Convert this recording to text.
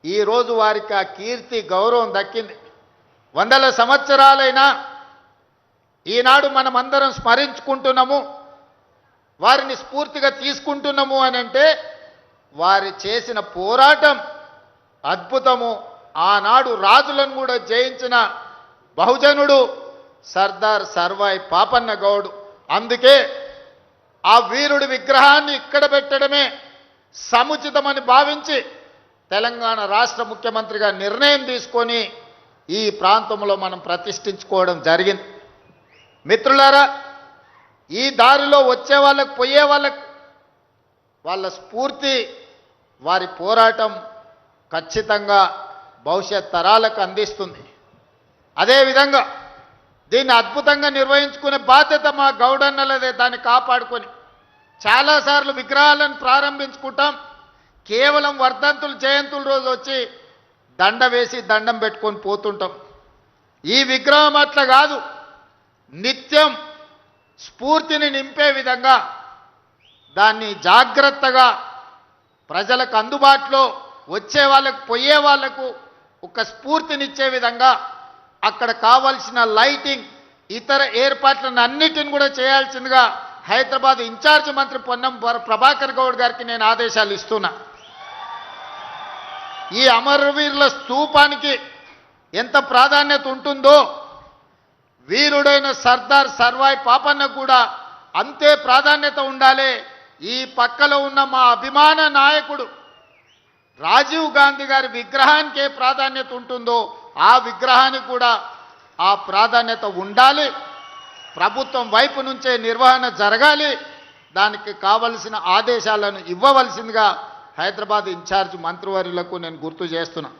ఈరోజు వారికి ఆ కీర్తి గౌరవం దక్కింది. వందల సంవత్సరాలైనా ఈనాడు మనమందరం స్మరించుకుంటున్నాము, వారిని స్ఫూర్తిగా తీసుకుంటున్నాము అని అంటే వారి చేసిన పోరాటం అద్భుతము. ఆనాడు రాజులను కూడా జయించిన బహుజనుడు సర్దార్ సర్వాయి పాపన్న గౌడ్. అందుకే ఆ వీరుడి విగ్రహాన్ని ఇక్కడ పెట్టడమే సముచితమని భావించి తెలంగాణ రాష్ట్ర ముఖ్యమంత్రిగా నిర్ణయం తీసుకొని ఈ ప్రాంతంలో మనం ప్రతిష్ఠించుకోవడం జరిగింది. మిత్రులారా, ఈ దారిలో వచ్చే వాళ్ళకు పోయే వాళ్ళకు వాళ్ళ స్ఫూర్తి, వారి పోరాటం ఖచ్చితంగా భవిష్యత్ తరాలకు అందిస్తుంది. అదేవిధంగా దీన్ని అద్భుతంగా నిర్వహించుకునే బాధ్యత మా గౌడన్నలదే. దాన్ని కాపాడుకొని చాలాసార్లు విగ్రహాలను ప్రారంభించుకుంటాం, కేవలం వర్ధంతులు జయంతుల రోజు వచ్చి దండ వేసి దండం పెట్టుకొని పోతుంటాం. ఈ విగ్రహం అట్లా కాదు, నిత్యం స్ఫూర్తిని నింపే విధంగా దాన్ని జాగ్రత్తగా ప్రజలకు అందుబాటులో వచ్చే వాళ్ళకు పోయే వాళ్లకు ఒక స్ఫూర్తినిచ్చే విధంగా అక్కడ కావాల్సిన లైటింగ్, ఇతర ఏర్పాట్లను అన్నిటిని కూడా చేయాల్సిందిగా హైదరాబాద్ ఇన్ఛార్జ్ మంత్రి పొన్నం ప్రభాకర్ గౌడ్ గారికి నేను ఆదేశాలు ఇస్తున్నా. ఈ అమరవీరుల స్తూపానికి ఎంత ప్రాధాన్యత ఉంటుందో వీరుడైన సర్దార్ సర్వాయి పాపన్న కూడా అంతే ప్రాధాన్యత ఉండాలి. ఈ పక్కలో ఉన్న మా అభిమాన నాయకుడు రాజీవ్ గాంధీ గారి విగ్రహానికి ఏ ప్రాధాన్యత ఉంటుందో ఆ విగ్రహానికి కూడా ఆ ప్రాధాన్యత ఉండాలి. ప్రభుత్వం వైపు నుంచే నిర్వహణ జరగాలి. దానికి కావలసిన ఆదేశాలను ఇవ్వవలసిందిగా హైదరాబాద్ ఇన్ఛార్జ్ మంత్రివర్యులకు నేను గుర్తు చేస్తున్నా.